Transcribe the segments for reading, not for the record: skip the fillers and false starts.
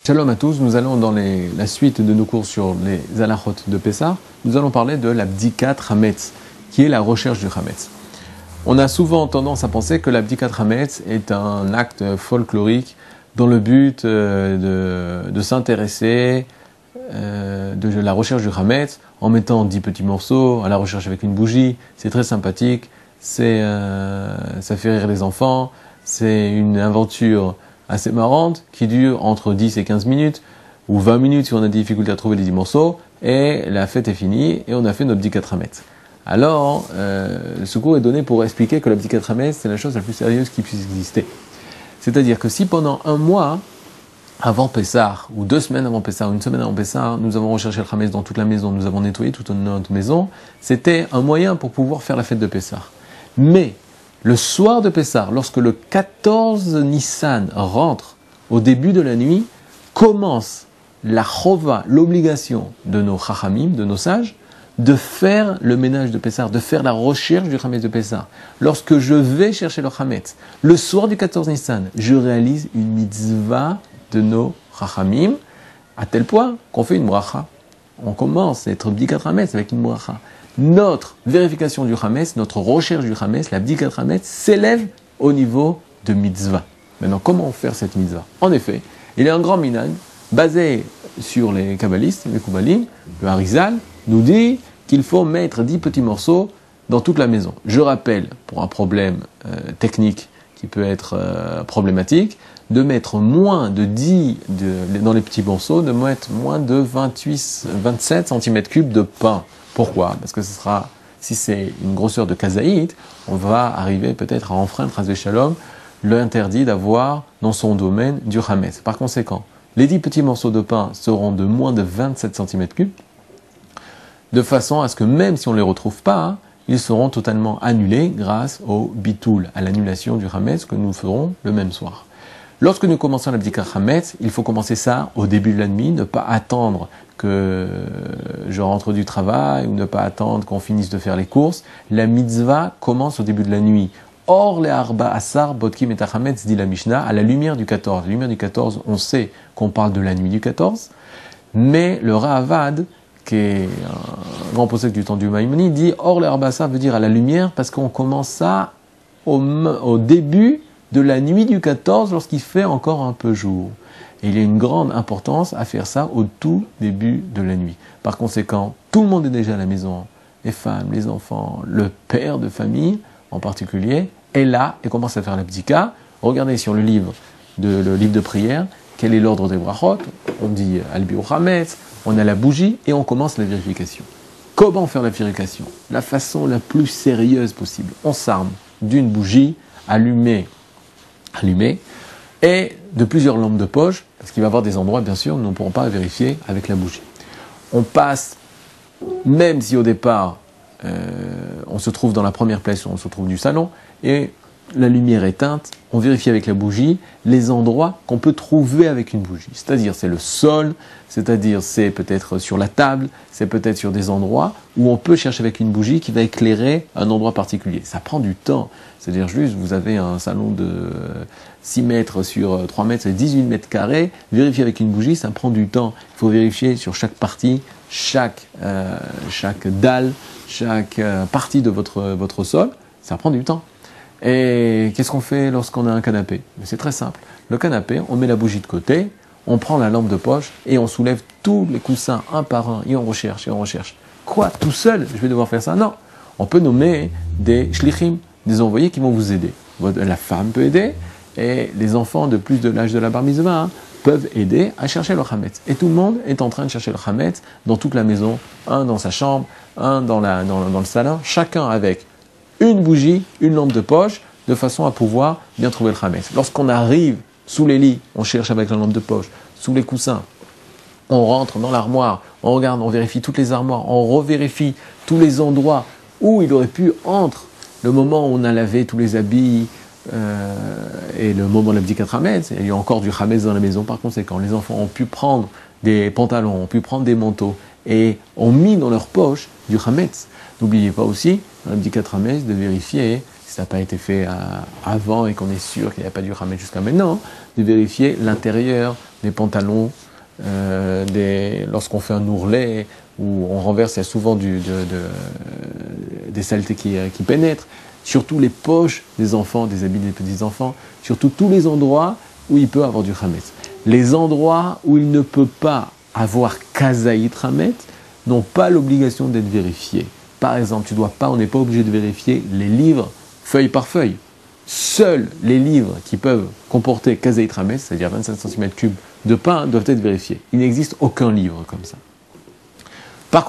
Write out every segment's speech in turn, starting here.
Shalom à tous, nous allons dans la suite de nos cours sur les halachot de Pessah, nous allons parler de la bdikat hametz, qui est la recherche du hametz. On a souvent tendance à penser que la bdikat hametz est un acte folklorique dans le but de s'intéresser de la recherche du hametz en mettant 10 petits morceaux, à la recherche avec une bougie, c'est très sympathique, ça fait rire les enfants, c'est une aventure assez marrante, qui dure entre 10 et 15 minutes, ou 20 minutes si on a des difficultés à trouver les 10 morceaux, et la fête est finie, et on a fait notre bdikat hametz. Alors, ce cours est donné pour expliquer que la bdikat hametz, c'est la chose la plus sérieuse qui puisse exister. C'est-à-dire que si pendant un mois, avant Pessah, ou 2 semaines avant Pessah, ou 1 semaine avant Pessah, nous avons recherché le hametz dans toute la maison, nous avons nettoyé toute notre maison, c'était un moyen pour pouvoir faire la fête de Pessah. Mais, le soir de Pessah, lorsque le 14 Nissan rentre au début de la nuit, commence la chova, l'obligation de nos chachamim, de nos sages, de faire le ménage de Pessah, de faire la recherche du hametz de Pessah. Lorsque je vais chercher le hametz, le soir du 14 Nissan, je réalise une mitzvah de nos chachamim, à tel point qu'on fait une bracha. On commence à être bdikat hametz avec une bracha. Notre vérification du hametz, notre recherche du hametz, la bdikat hametz, s'élève au niveau de mitzvah. Maintenant, comment faire cette mitzvah? En effet, il y a un grand minhag basé sur les kabbalistes, les koubalim, le Harizal, nous dit qu'il faut mettre 10 petits morceaux dans toute la maison. Je rappelle, pour un problème technique qui peut être problématique, de mettre moins de 10 dans les petits morceaux, de mettre moins de 27 cm3 de pain. Pourquoi? Parce que ce sera, si c'est une grosseur de kazaït, on va arriver peut-être à enfreindre, Chas Shalom, l'interdit d'avoir dans son domaine du hametz. Par conséquent, les 10 petits morceaux de pain seront de moins de 27 cm3, de façon à ce que même si on ne les retrouve pas, ils seront totalement annulés grâce au bitoul, à l'annulation du hametz que nous ferons le même soir. Lorsque nous commençons la bdikat hametz, il faut commencer ça au début de la nuit, ne pas attendre que je rentre du travail ou ne pas attendre qu'on finisse de faire les courses. La mitzvah commence au début de la nuit. Or, les arba asar bodkim et hametz, dit la Mishnah, à la lumière du 14. La lumière du 14, on sait qu'on parle de la nuit du 14, mais le Ra'avad, qui est un grand possède du temps du Maïmonide, dit or, les arba asar veut dire à la lumière parce qu'on commence ça au début de la nuit du 14 lorsqu'il fait encore un peu jour. Et il y a une grande importance à faire ça au tout début de la nuit. Par conséquent, tout le monde est déjà à la maison, les femmes, les enfants, le père de famille en particulier, est là et commence à faire la bdika. Regardez sur le livre de prière, quel est l'ordre des brachot. On dit Albi ou Hametz, on a la bougie et on commence la vérification. Comment faire la vérification? La façon la plus sérieuse possible. On s'arme d'une bougie allumée et de plusieurs lampes de poche, parce qu'il va y avoir des endroits, bien sûr, où nous ne pourrons pas vérifier avec la bougie. On passe, même si au départ, on se trouve dans la première place où on se trouve du salon, et la lumière éteinte, on vérifie avec la bougie les endroits qu'on peut trouver avec une bougie. C'est-à-dire, c'est le sol, c'est-à-dire, c'est peut-être sur la table, c'est peut-être sur des endroits où on peut chercher avec une bougie qui va éclairer un endroit particulier. Ça prend du temps. C'est-à-dire, juste, vous avez un salon de 6 mètres sur 3 mètres, c'est 18 mètres carrés. Vérifier avec une bougie, ça prend du temps. Il faut vérifier sur chaque partie, chaque dalle, chaque partie de votre sol. Ça prend du temps. Et qu'est-ce qu'on fait lorsqu'on a un canapé? C'est très simple. Le canapé, on met la bougie de côté, on prend la lampe de poche et on soulève tous les coussins un par un et on recherche. Quoi? Tout seul? Je vais devoir faire ça? Non. On peut nommer des shlichim, des envoyés qui vont vous aider. La femme peut aider et les enfants de plus de l'âge de la bar mitzvah peuvent aider à chercher le hametz. Et tout le monde est en train de chercher le hametz dans toute la maison, un dans sa chambre, un dans le salon, chacun avec une bougie, une lampe de poche, de façon à pouvoir bien trouver le hametz. Lorsqu'on arrive sous les lits, on cherche avec la lampe de poche, sous les coussins, on rentre dans l'armoire, on regarde, on vérifie toutes les armoires, on revérifie tous les endroits où il aurait pu, entre le moment où on a lavé tous les habits et le moment de la bdikat hametz, il y a encore du hametz dans la maison. Par conséquent, les enfants ont pu prendre des pantalons, ont pu prendre des manteaux et ont mis dans leur poche du hametz. N'oubliez pas aussi, dans la bdikat hametz, de vérifier si ça n'a pas été fait avant et qu'on est sûr qu'il n'y a pas du Hametz jusqu'à maintenant, de vérifier l'intérieur des pantalons, lorsqu'on fait un ourlet où on renverse, il y a souvent des saletés qui pénètrent, surtout les poches des enfants, des habits des petits-enfants, surtout tous les endroits où il peut avoir du Hametz. Les endroits où il ne peut pas avoir kazaït Hametz n'ont pas l'obligation d'être vérifiés. Par exemple, on n'est pas obligé de vérifier les livres feuille par feuille. Seuls les livres qui peuvent comporter kazaït Hametz, c'est-à-dire 25 cm3 de pain, doivent être vérifiés. Il n'existe aucun livre comme ça. Par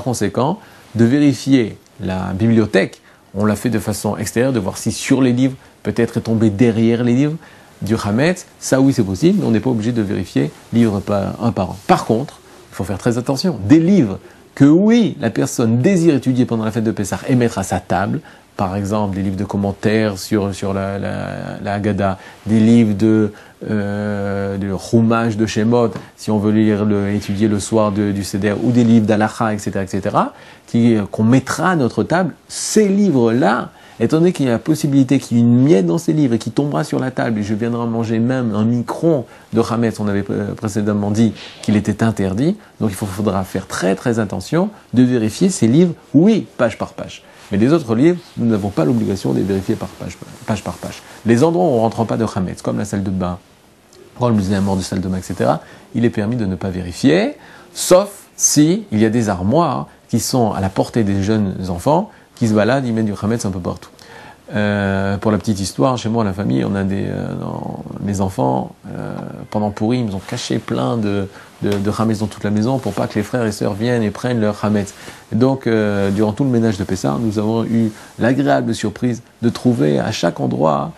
conséquent, de vérifier la bibliothèque, on l'a fait de façon extérieure, de voir si sur les livres, peut-être est tombé derrière les livres, du Hametz, ça oui c'est possible, mais on n'est pas obligé de vérifier livre un par un. Par contre, il faut faire très attention, des livres que oui, la personne désire étudier pendant la fête de Pessah et mettre à sa table, par exemple des livres de commentaires sur la Haggadah, des livres de Chumash de Shemot, si on veut étudier le soir du Seder, ou des livres d'Alacha, etc., qu'on mettra à notre table, ces livres-là, étant donné qu'il y a la possibilité qu'il y ait une miette dans ces livres et qui tombera sur la table, et je viendrai manger même un micron de Hametz, on avait précédemment dit qu'il était interdit, donc il faudra faire très très attention de vérifier ces livres, oui, page par page. Mais les autres livres, nous n'avons pas l'obligation de les vérifier page par page. Les endroits où on ne rentre pas de Hametz, comme la salle de bain, comme le musée à mort de salle de bain, etc., il est permis de ne pas vérifier, sauf si il y a des armoires qui sont à la portée des jeunes enfants, qui se baladent, ils mettent du Hametz un peu partout. Pour la petite histoire, chez moi, la famille, on a mes enfants, pendant Pourim, ils ont caché plein de Hametz dans toute la maison pour pas que les frères et sœurs viennent et prennent leur Hametz. Et donc, durant tout le ménage de Pessah, nous avons eu l'agréable surprise de trouver à chaque endroit,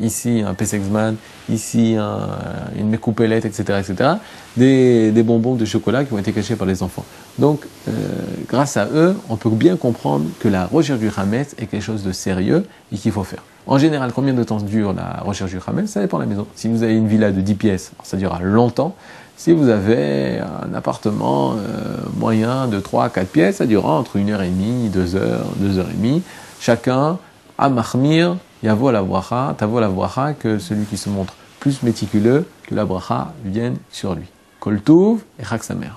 ici un Pesexman, ici une Mekoupelette, etc., des bonbons de chocolat qui ont été cachés par les enfants. Donc, grâce à eux, on peut bien comprendre que la recherche du Hametz est quelque chose de sérieux et qu'il faut faire. En général, combien de temps dure la recherche du Hametz? Ça dépend de la maison. Si vous avez une villa de 10 pièces, ça durera longtemps. Si vous avez un appartement moyen de 3 à 4 pièces, ça durera entre 1h30, 2h, 2h30. Chacun à mahmir, yavo la bracha, tavo la bracha, que celui qui se montre plus méticuleux, que la bracha vienne sur lui. Kol Touv et Chag Sameach.